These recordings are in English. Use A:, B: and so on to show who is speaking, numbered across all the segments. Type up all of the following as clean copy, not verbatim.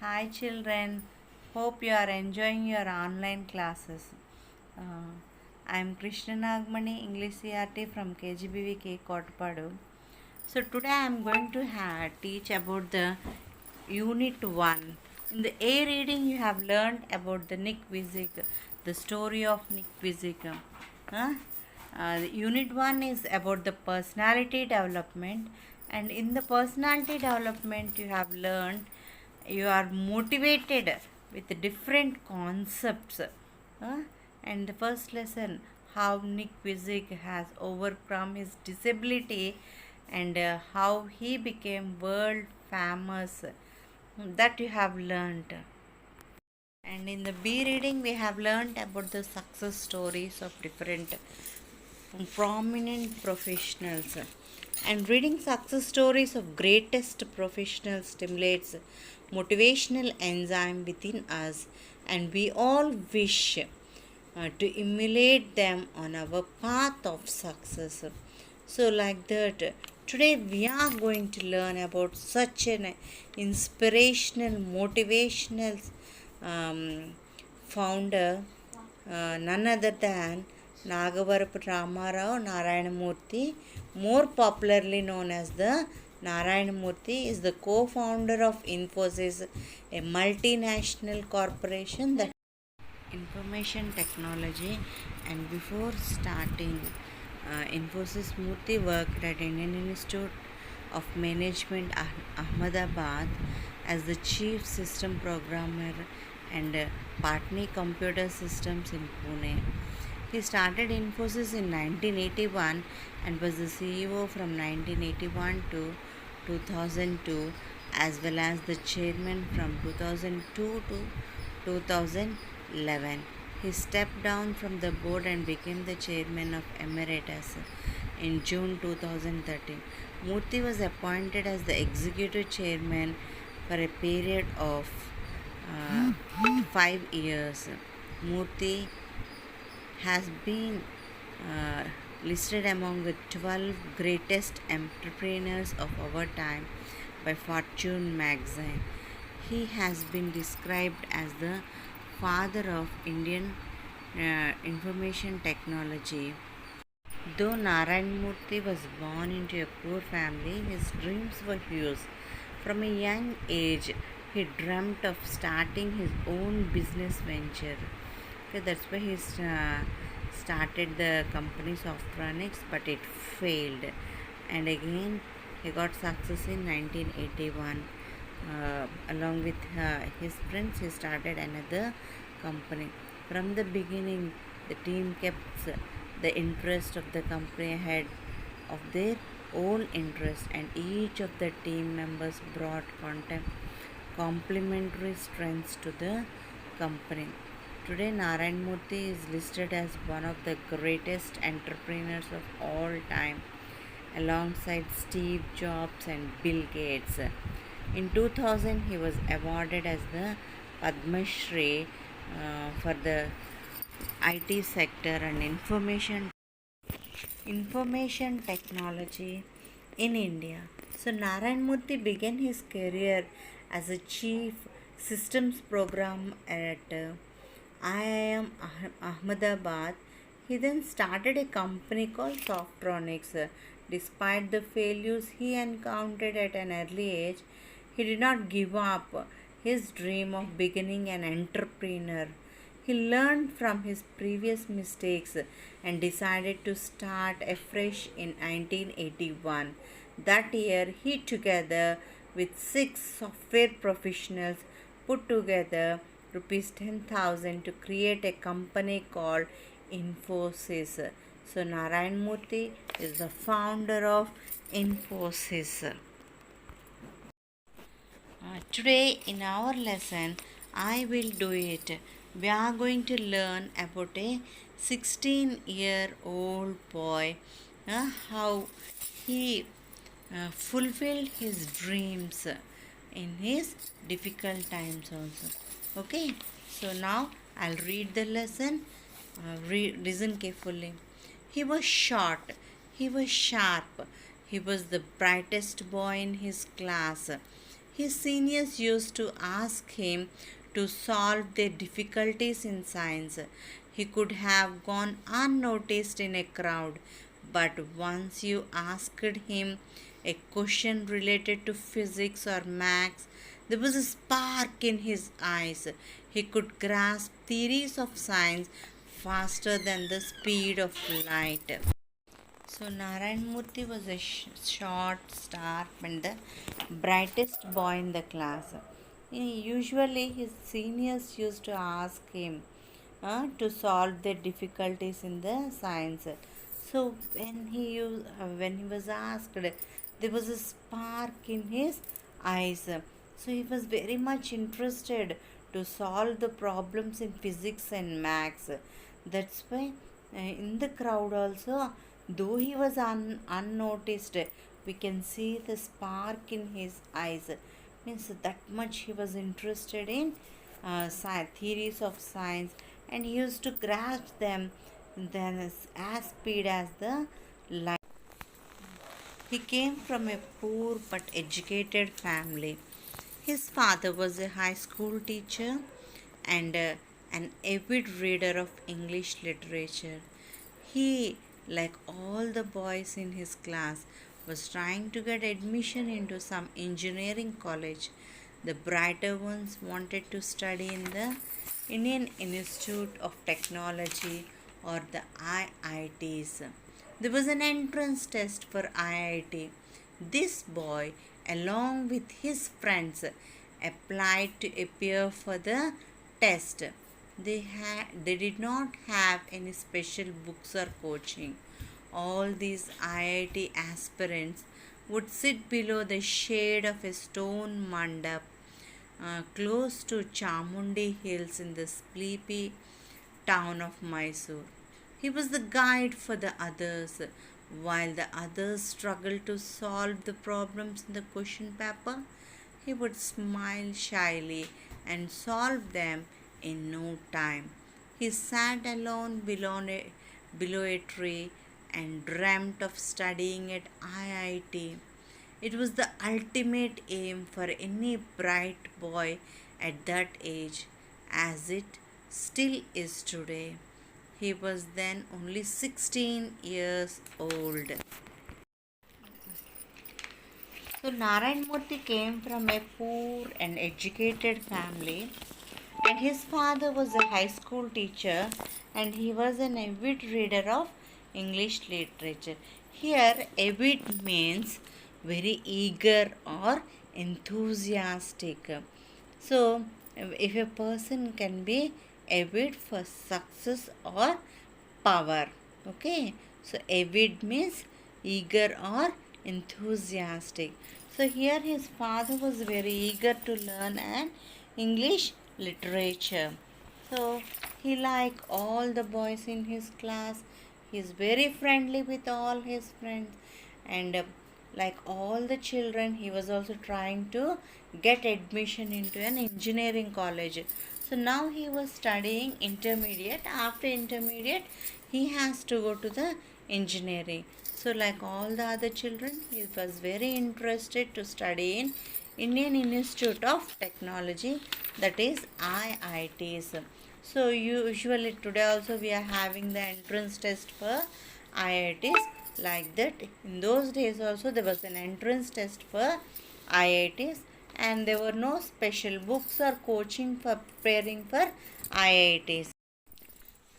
A: Hi children, hope you are enjoying your online classes. Uh, I am Krishna Nagmani, English CRT from KGBV Kotpadu. So today I am going to teach about the Unit 1. In the A reading you have learned about the Nick Vizig, the story of Nick Vizig. Unit 1 is about the personality development, and in the personality development you have learned you are motivated with different concepts. And the first lesson, how Nick Vizig has overcome his disability and how he became world famous, that you have learned. And in the B reading, we have learned about the success stories of different prominent professionals. And reading success stories of greatest professionals stimulates motivational enzyme within us, and we all wish to emulate them on our path of success. So, like that, today we are going to learn about such an inspirational, motivational founder, none other than Nagavarapu Ramarao Narayanamurthy, more popularly known as the Narayanamurthy, is the co-founder of Infosys, a multinational corporation that information technology. And before starting Infosys, Murthy worked at Indian Institute of Management, Ahmedabad, as the chief system programmer and Patni Computer Systems in Pune. He started Infosys in 1981 and was the CEO from 1981 to 2002, as well as the chairman from 2002 to 2011. He stepped down from the board and became the chairman of Emeritus in June 2013. Murthy was appointed as the executive chairman for a period of 5 years. Murthy has been uh, listed among the 12 greatest entrepreneurs of our time by Fortune magazine. He has been described as the father of Indian information technology. Though Narayan Murthy was born into a poor family, his dreams were huge. From a young age, he dreamt of starting his own business venture. Okay, that's why he started the company Softronics, but it failed. And again, he got success in 1981. Along with his friends, he started another company. From the beginning, the team kept the interest of the company ahead of their own interest, and each of the team members brought complementary strengths to the company. Today, Narayan Murthy is listed as one of the greatest entrepreneurs of all time, alongside Steve Jobs and Bill Gates. In 2000, he was awarded as the Padma Shri for the IT sector and information technology in India. So Narayan Murthy began his career as a chief systems program at IIM Ahmedabad. He then started a company called Softronics. Despite the failures he encountered at an early age, he did not give up his dream of becoming an entrepreneur. He learned from his previous mistakes and decided to start afresh in 1981. That year, he, together with 6 software professionals, put together rupees 10,000 to create a company called Infosys. So, Narayan Murthy is the founder of Infosys. Today in our lesson, I will do it. We are going to learn about a 16-year-old boy, how he fulfilled his dreams in his difficult times also. Okay, so now I'll read the lesson. Listen carefully. He was short, he was sharp, he was the brightest boy in his class. His seniors used to ask him to solve their difficulties in science. He could have gone unnoticed in a crowd, but once you asked him a question related to physics or maths, there was a spark in his eyes. He could grasp theories of science faster than the speed of light. So Narayan Murthy was a short, sharp, and the brightest boy in the class. Usually, his seniors used to ask him to solve their difficulties in the science. So when he was asked, there was a spark in his eyes. So he was very much interested to solve the problems in physics and maths. That's why in the crowd also, though he was unnoticed, we can see the spark in his eyes. Means that much he was interested in theories of science, and he used to grasp them then as speed as the light. He came from a poor but educated family. His father was a high school teacher and an avid reader of English literature. He, like all the boys in his class, was trying to get admission into some engineering college. The brighter ones wanted to study in the Indian Institute of Technology or the IITs. There was an entrance test for IIT. This boy, along with his friends, applied to appear for the test. They did not have any special books or coaching. All these IIT aspirants would sit below the shade of a stone mandap close to Chamundi Hills in the sleepy town of Mysore. He was the guide for the others, while the others struggled to solve the problems in the question paper. He would smile shyly and solve them in no time. He sat alone below a tree and dreamt of studying at IIT. It was the ultimate aim for any bright boy at that age, as it still is today. He was then only 16 years old. So Narayan Murthy came from a poor and educated family, and his father was a high school teacher, and he was an avid reader of English literature. Here, avid means very eager or enthusiastic. So, if a person can be avid for success or power, okay, so avid means eager or enthusiastic. So here his father was very eager to learn an English literature. So he, like all the boys in his class, he is very friendly with all his friends, and like all the children, he was also trying to get admission into an engineering college. So now he was studying intermediate. After intermediate, he has to go to the engineering. So like all the other children, he was very interested to study in Indian Institute of Technology, that is IITs. So usually today also we are having the entrance test for IITs, like that. In those days also there was an entrance test for IITs, and there were no special books or coaching for preparing for IITs.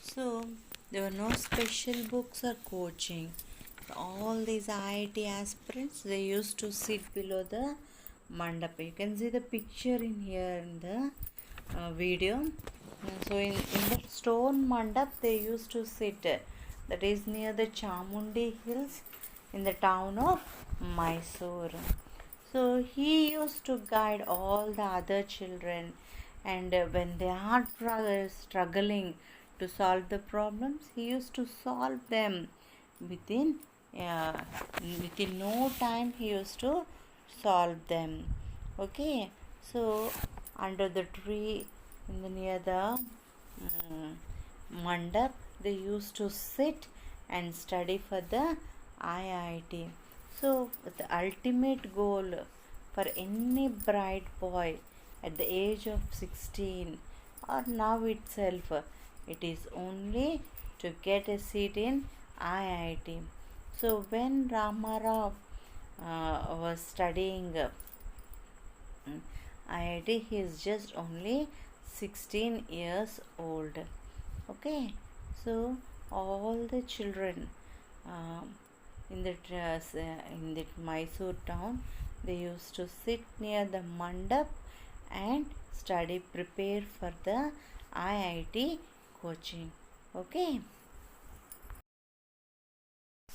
A: So there were no special books or coaching. All these IIT aspirants, they used to sit below the mandapa. You can see the picture in here in the video. So in the stone mandap they used to sit. That is near the Chamundi Hills in the town of Mysore. So he used to guide all the other children, and when they are struggling to solve the problems, he used to solve them within uh, within no time. He used to solve them. Okay, so under the tree in the near the mandap, they used to sit and study for the IIT. So the ultimate goal for any bright boy at the age of 16 or now itself. It is only to get a seat in IIT. So when Ramarao was studying IIT, he is just only 16 years old. Okay, so all the children um, in the Mysore town, they used to sit near the mandap and study, prepare for the IIT coaching. Okay.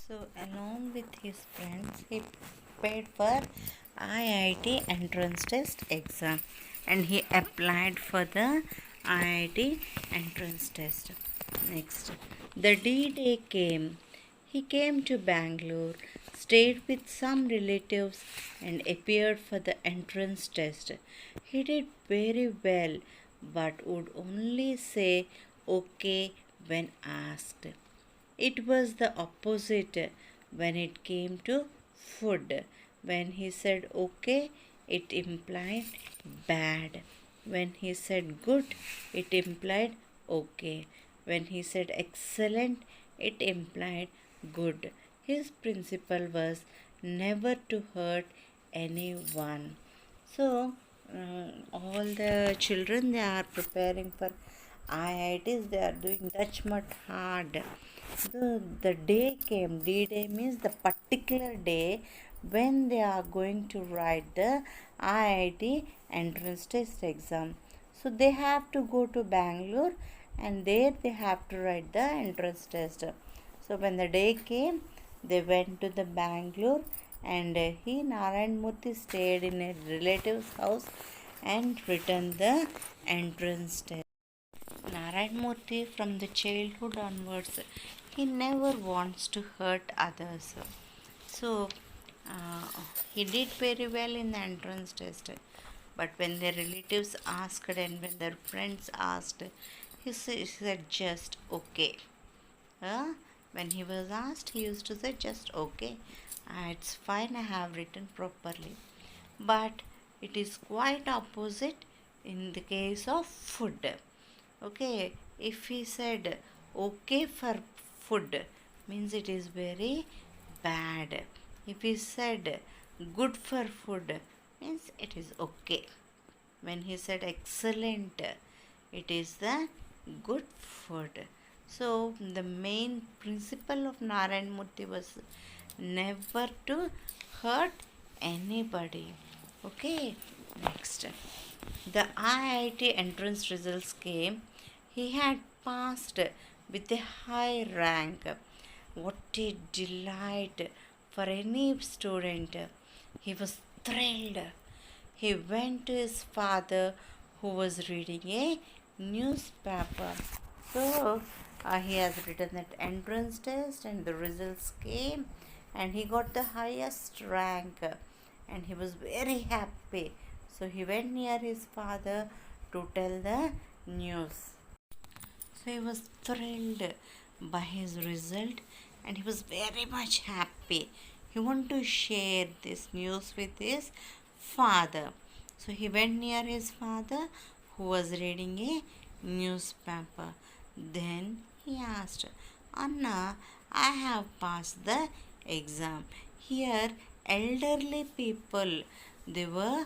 A: So along with his friends, he prepared for IIT entrance test exam and he applied for the IIT entrance test. Next, the D-Day came. He came to Bangalore, stayed with some relatives, and appeared for the entrance test. He did very well, but would only say okay when asked. It was the opposite when it came to food. When he said okay, it implied bad. When he said good, it implied okay. When he said excellent, it implied good. His principle was never to hurt anyone. So, all the children, they are preparing for IITs, they are doing that much hard. The day came, D-Day means the particular day when they are going to write the IIT entrance test exam. So they have to go to Bangalore and there they have to write the entrance test. So when the day came, they went to the Bangalore and Narayan Murthy stayed in a relative's house and written the entrance test. Narayan Murthy, from the childhood onwards, he never wants to hurt others. So uh, he did very well in the entrance test. But when their relatives asked and when their friends asked, he said just okay. When he was asked, he used to say just okay. It's fine, I have written properly. But it is quite opposite in the case of food. Okay, if he said okay for food, means it is very bad. If he said good for food, means it is okay. When he said excellent, it is the good food. So the main principle of Narayan Murthy was never to hurt anybody. Okay, next. The IIT entrance results came. He had passed with a high rank. What a delight for any student. He was thrilled. He went to his father, who was reading a newspaper. So he has written that entrance test and the results came and he got the highest rank and he was very happy. So he went near his father to tell the news. So he was thrilled by his result and he was very much happy. He wanted to share this news with his father. So he went near his father, who was reading a newspaper. Then he asked, Anna, I have passed the exam. Here, elderly people, they were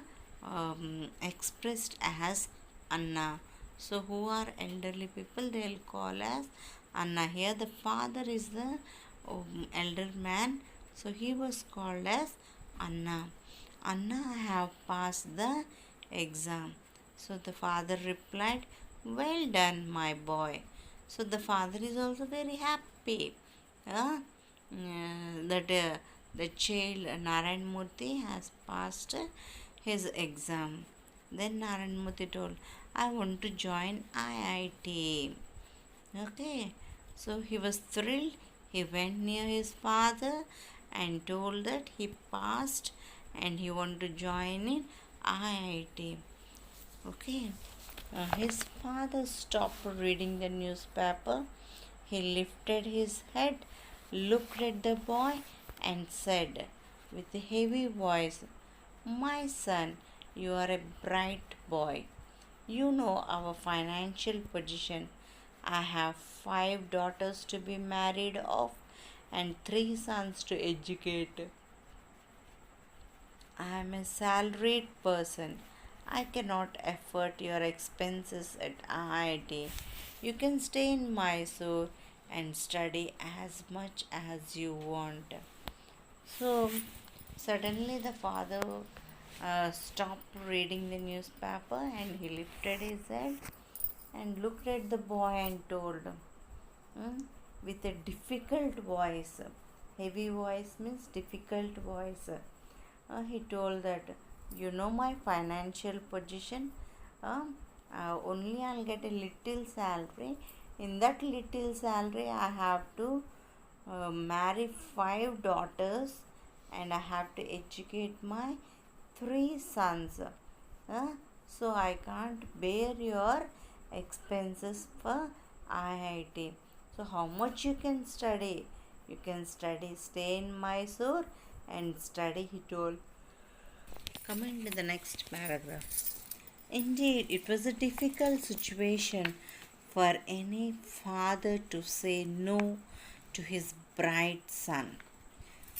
A: expressed as Anna. So who are elderly people? They will call as Anna. Here the father is the elder man. So he was called as Anna. Anna, I have passed the exam. So the father replied, well done, my boy. So the father is also very happy that the child Narayan Murthy has passed his exam. Then Narayan Murthy told, I want to join IIT. Okay, so he was thrilled. He went near his father and told that he passed and he wanted to join in IIT. Okay, his father stopped reading the newspaper. He lifted his head, looked at the boy, and said with a heavy voice, My son, you are a bright boy. You know our financial position. I have 5 daughters to be married off and 3 sons to educate. I am a salaried person. I cannot afford your expenses at IIT. You can stay in Mysore and study as much as you want. So, suddenly the father stopped reading the newspaper and he lifted his head and looked at the boy and told with a difficult voice, heavy voice means difficult voice. He told that, you know my financial position. Uh, Only I'll get a little salary. In that little salary, I have to marry 5 daughters and I have to educate my 3 sons. Uh, so I can't bear your expenses for IIT. So how much you can study? You can study, stay in Mysore and study, he told. Coming to the next paragraph. Indeed, it was a difficult situation for any father to say no to his bright son.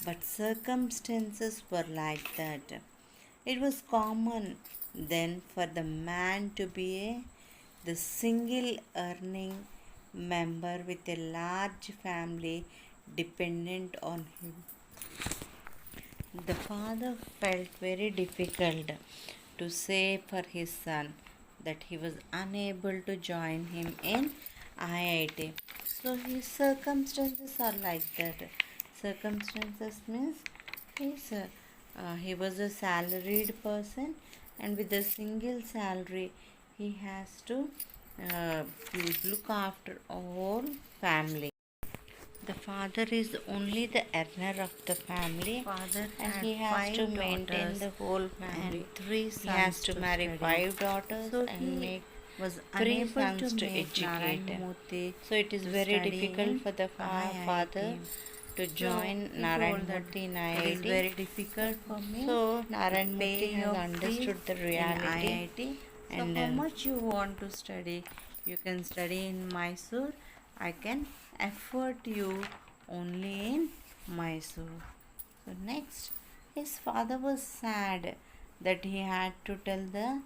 A: But circumstances were like that. It was common then for the man to be the single earning member with a large family dependent on him. The father felt very difficult to say for his son that he was unable to join him in IIT. So his circumstances are like that. Circumstances means he was a salaried person and with a single salary he has to uh, look after a whole family. The father is only the earner of the family,
B: Father
A: and
B: had
A: he has
B: five
A: to maintain
B: daughters
A: the whole family.
B: and 3
A: He has
B: sons
A: to
B: to
A: marry
B: study.
A: 5 daughters
B: So
A: and
B: he
A: make
B: was
A: 3
B: unable
A: sons
B: to
A: to
B: make
A: educate.
B: Narayan Murthy
A: So it is
B: to
A: very
B: study
A: difficult
B: in
A: for the father
B: IIT.
A: to
B: So
A: join
B: he
A: Narayan
B: told that
A: Murthy in
B: it is
A: IIT.
B: very difficult for me
A: So
B: to
A: Narayan
B: pay
A: Murthy has
B: your
A: understood
B: fees
A: the
B: in
A: reality
B: IIT. So
A: and
B: how much you want to study? You can study in Mysore. I can afford you only in Mysore. So next, his father was sad that he had to tell the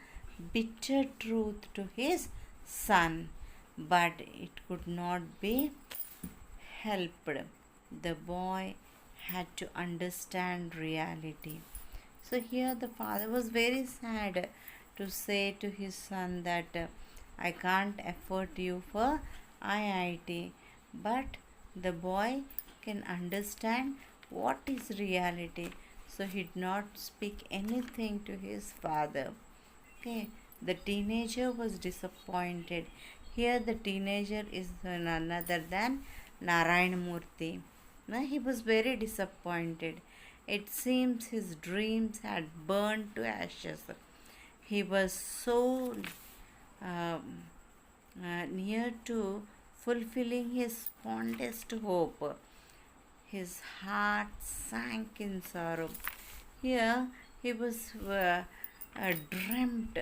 B: bitter truth to his son, but it could not be helped. The boy had to understand reality. So here the father was very sad to say to his son that I can't afford you for IIT, but the boy can understand what is reality. So he did not speak anything to his father. Okay, the teenager was disappointed. Here, the teenager is none other than Narayan Murthy. Now, he was very disappointed. It seems his dreams had burned to ashes. He was so um, near to fulfilling his fondest hope. His heart sank in sorrow. Here he was dreamt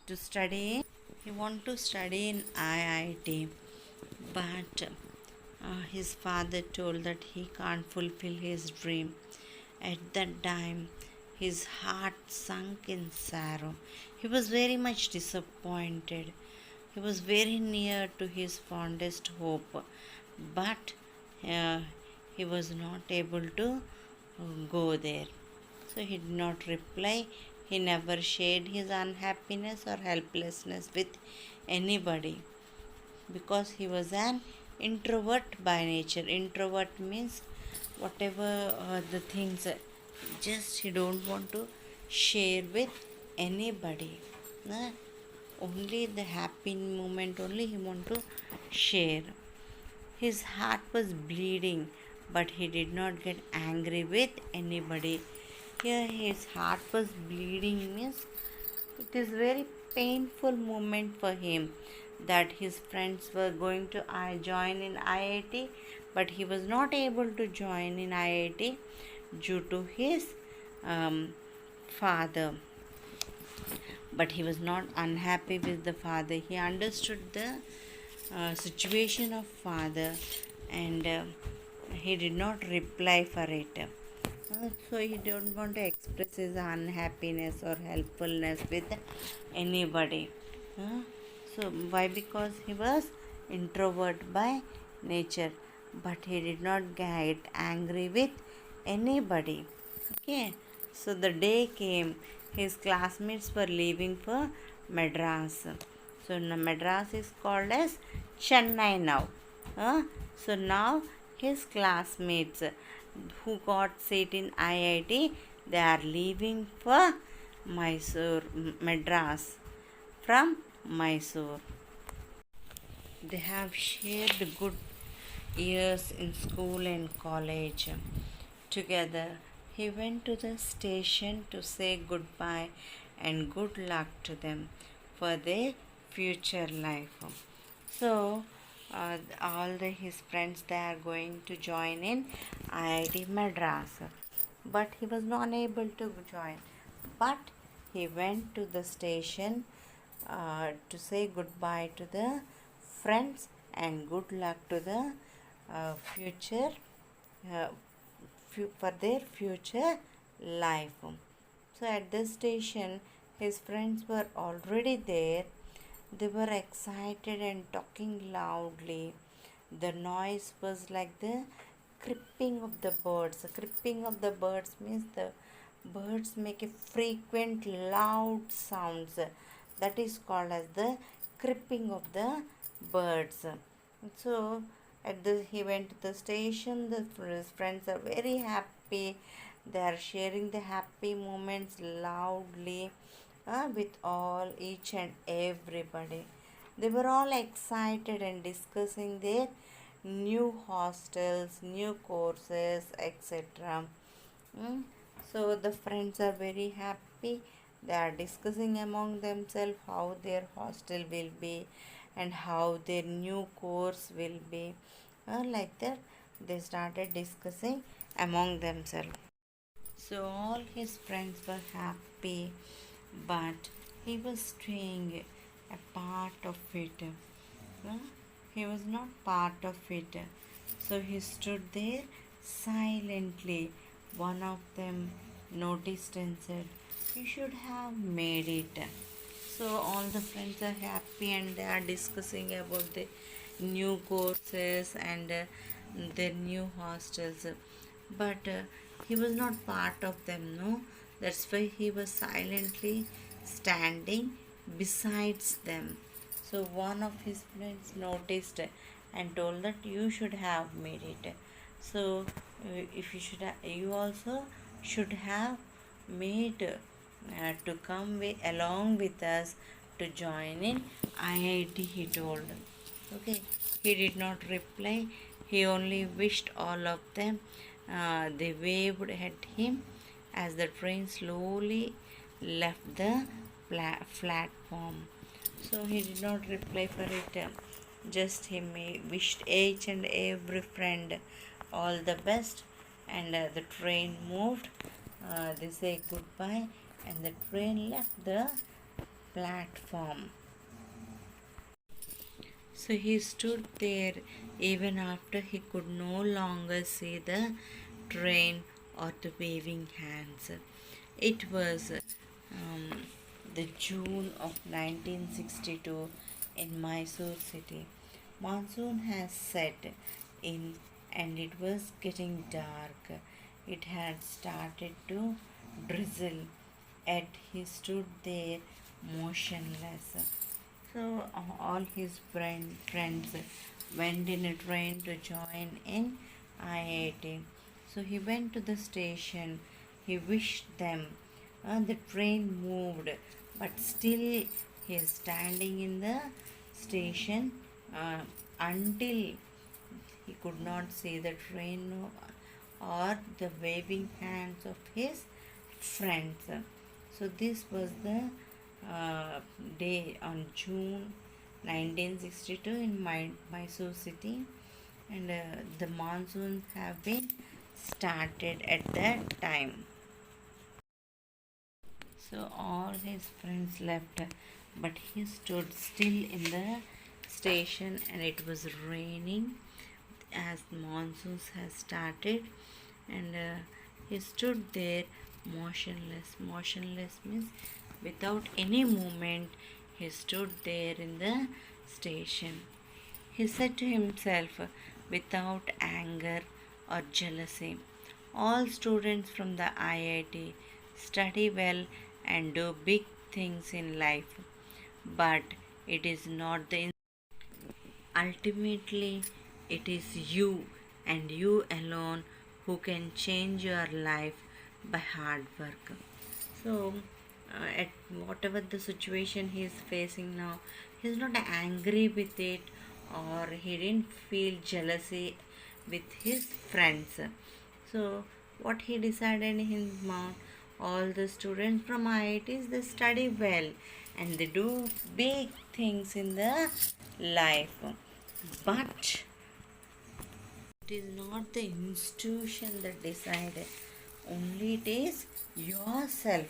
B: to study. He wanted to study in IIT, but his father told that he can't fulfill his dream. At that time, his heart sunk in sorrow. He was very much disappointed. He was very near to his fondest hope, but uh, he was not able to go there. So he did not reply. He never shared his unhappiness or helplessness with anybody because he was an introvert by nature. Introvert means whatever the things just he don't want to share with anybody. Uh, Only the happy moment only he want to share. His heart was bleeding, but he did not get angry with anybody. Here his heart was bleeding means it is very painful moment for him that his friends were going to join in IIT, but he was not able to join in IIT due to his um,
A: father, but he was not unhappy with the father. He understood the situation of father, and he did not reply for it. So he don't want to express his unhappiness or helpfulness with anybody. Uh, so why? Because he was introvert by nature, but he did not get angry with anybody. Okay, so the day came, his classmates were leaving for Madras. So Madras is called as Chennai now. So now his classmates who got seat in IIT, they are leaving for Mysore, Madras from Mysore. They have shared good years in school and college together. He went to the station to say goodbye and good luck to them for their future life. So, his friends, they are going to join in IIT Madras, but he was not able to join. But he went to the station to say goodbye to the friends and good luck to the future uh, for their future life. So at the station, his friends were already there. They were excited and talking loudly. The noise was like the creeping of the birds. The creeping of the birds means the birds make a frequent loud sounds. That is called as the creeping of the birds. So he went to the station. His friends are very happy. They are sharing the happy moments loudly with all each and everybody. They were all excited and discussing their new hostels, new courses, etc. So the friends are very happy. They are discussing among themselves how their hostel will be and how their new course will be. Like that, they started discussing among themselves. So all his friends were happy, but he was staying a part of it. He was not part of it. So he stood there silently. One of them noticed and said, "You should have made it." So all the friends are happy and they are discussing about the new courses and their new hostels. But he was not part of them, no. That's why he was silently standing besides them. So one of his friends noticed and told that you should have made it. So if you should, you also should have made to come along with us to join in IIT. He told. Okay, he did not reply. He only wished all of them. They waved at him as the train slowly left the platform. So he did not reply for it. Just he wished each and every friend all the best, and the train moved. They say goodbye, and the train left the platform. So he stood there even after he could no longer see the train or the waving hands. It was the June of 1962 in Mysore city. Monsoon has set in and it was getting dark. It had started to drizzle, yet he stood there motionless. So all his friends went in a train to join in IIT. So he went to the station. He wished them. The train moved, but still he is standing in the station until he could not see the train or the waving hands of his friends. So this was the day on June 1962 in Mysore city, and the monsoons have been started at that time.
B: So all his friends left, but he stood still in the station, and it was raining as monsoons has started, and he stood there motionless. Motionless means without any movement. He stood there in the station. He said to himself, without anger or jealousy, all students from the IIT study well and do big things in life, but it is not the ultimately it is you and you alone who can change your life by hard work. So, at whatever the situation he is facing now, he's not angry with it, or he didn't feel jealousy with his friends. So, what he decided in his mind, all the students from IITs they study well and they do big things in the life, but it is not the institution that decided. Only it is yourself.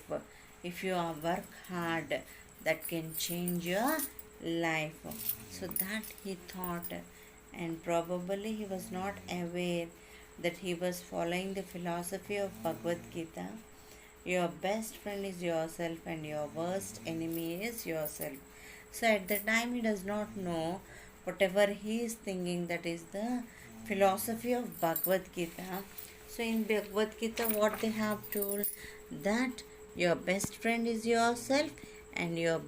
B: If you are work hard, that can change your life. So that he thought, and probably he was not aware that he was following the philosophy of Bhagavad Gita. Your best friend is yourself, and your worst enemy is yourself. So at the time, he does not know whatever he is thinking, that is the philosophy of Bhagavad Gita. So in Bhagavad Gita, what they have told, that your best friend is yourself, and your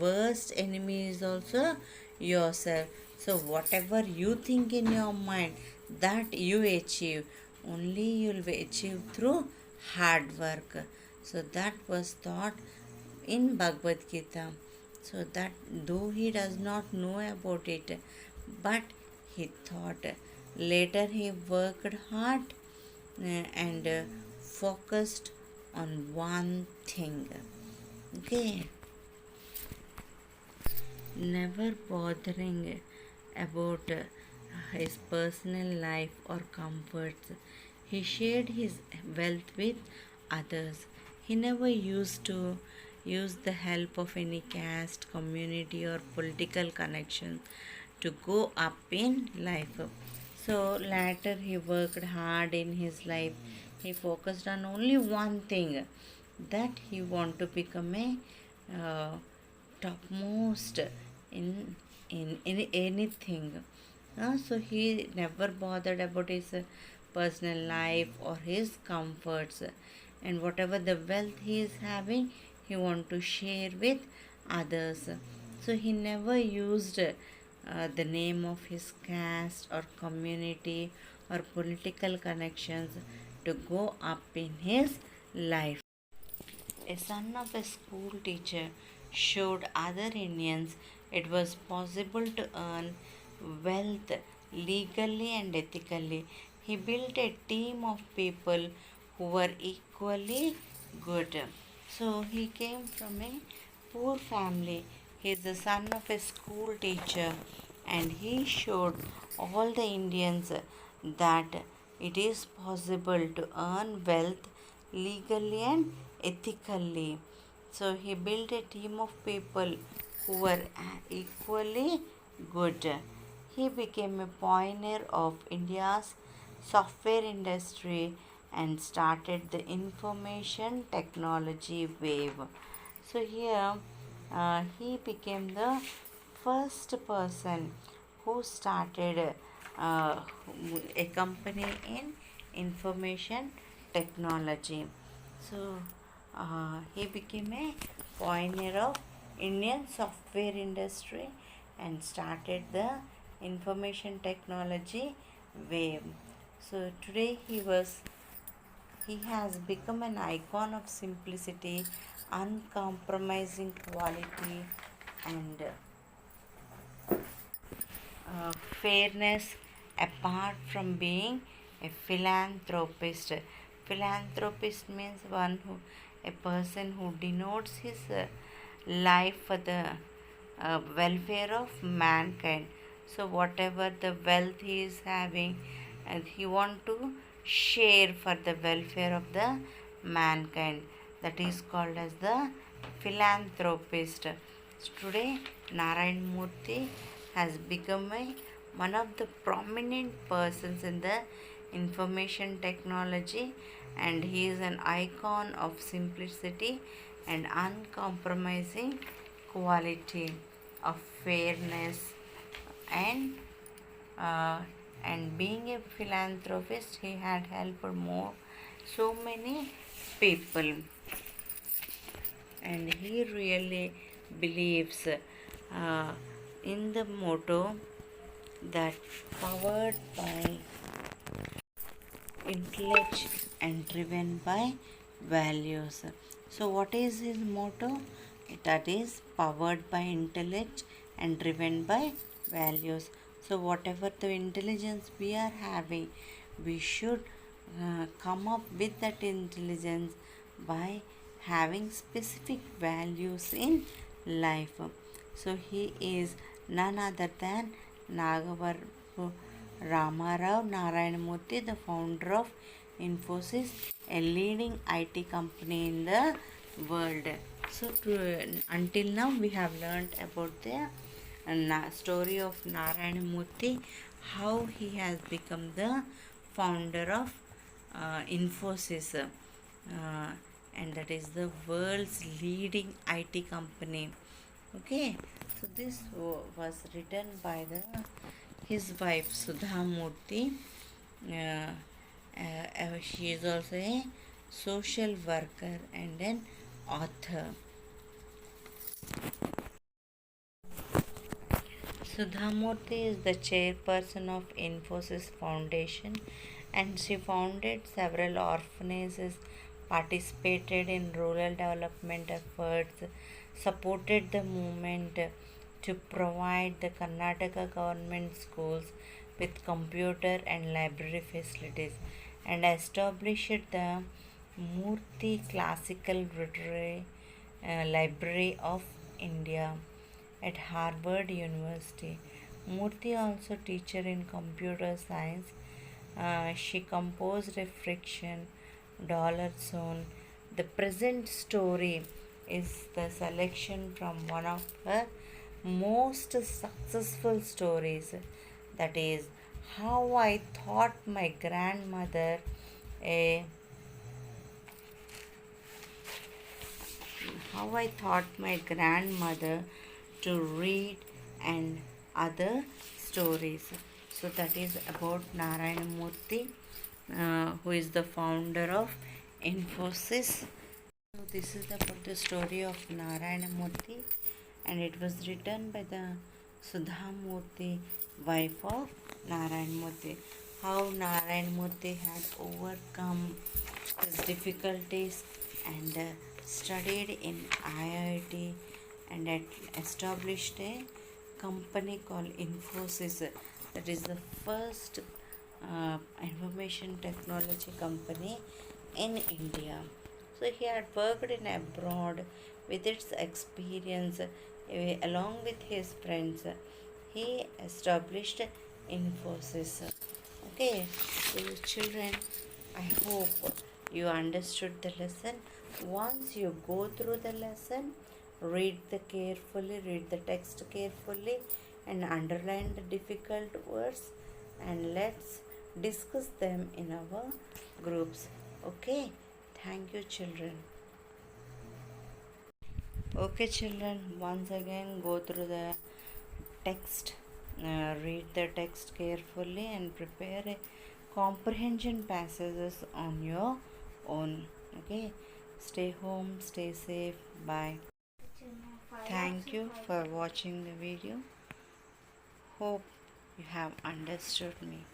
B: worst enemy is also yourself. So whatever you think in your mind, that you achieve, only you will be achieved through hard work. So that was taught in Bhagavad Gita. So that though he does not know about it, but he thought. Later he worked hard and focused on one thing. Okay, never bothering about his personal life or comforts. He shared his wealth with others. He never used to use the help of any caste, community, or political connection to go up in life. So later he worked hard in his life. He focused on only one thing, that he want to become a topmost in anything. So he never bothered about his personal life or his comforts, and whatever the wealth he is having, he want to share with others. So he never used the name of his caste or community or political connections to go up in his life. A son of a school teacher showed other Indians it was possible to earn wealth legally and ethically. He built a team of people who were equally good. So he came from a poor family. He is the son of a school teacher, and he showed all the Indians that it is possible to earn wealth legally and ethically. So he built a team of people who were equally good. He became a pioneer of India's software industry and started the information technology wave. So here he became the first person who started uh, a company in information technology. So he became a pioneer of Indian software industry and started the information technology wave. So today he has become an icon of simplicity, uncompromising quality, and fairness, apart from being a philanthropist. Philanthropist means a person who denotes his life for the welfare of mankind. So whatever the wealth he is having, and he want to share for the welfare of the mankind. that is called as the philanthropist. Today, Narayan Murthy has become one of the prominent persons in the information technology, and he is an icon of simplicity and uncompromising quality of fairness and uh, and being a philanthropist, he had helped more so many people, and he really believes in the motto that powered by intellect and driven by values. So, what is his motto? That is powered by intellect and driven by values. So, whatever the intelligence we are having, we should come up with that intelligence by having specific values in life. So, he is none other than Nagavar Ramarao Narayanamurthy, the founder of Infosys, a leading IT company in the world. So, until now, we have learned about the story of Narayanamurthy, how he has become the founder of Infosys, and that is the world's leading IT company. Okay, so this was written by his wife Sudha Murthy. She is also a social worker and an author. Sudha Murthy is the chairperson of Infosys Foundation, and she founded several orphanages, participated in rural development efforts, supported the movement to provide the Karnataka government schools with computer and library facilities, and established the Murthy Classical Literary Library of India at Harvard University. Murthy also teacher in computer science. She composed a friction, dollar zone. The present story is the selection from one of her most successful stories, that is how I taught my grandmother a how I taught my grandmother to read and other stories. So that is about Narayana Murthy, who is the founder of Infosys. So this is about the story of Narayana Murthy, and it was written by the Sudha Murthy, wife of Narayana Murthy. How Narayana Murthy had overcome his difficulties and studied in IIT and had established a company called Infosys, that is the first information technology company in India. So he had worked in abroad with its experience along with his friends. He established Infosys. Okay, so children, I hope you understood the lesson. Once you go through the lesson, read the text carefully, and underline the difficult words, and let's discuss them in our groups. Okay, thank you, children. Okay, children, once again go through the text, read the text carefully, and prepare a comprehension passages on your own. Okay, stay home, stay safe, bye. Thank you for watching the video. Hope you have understood me.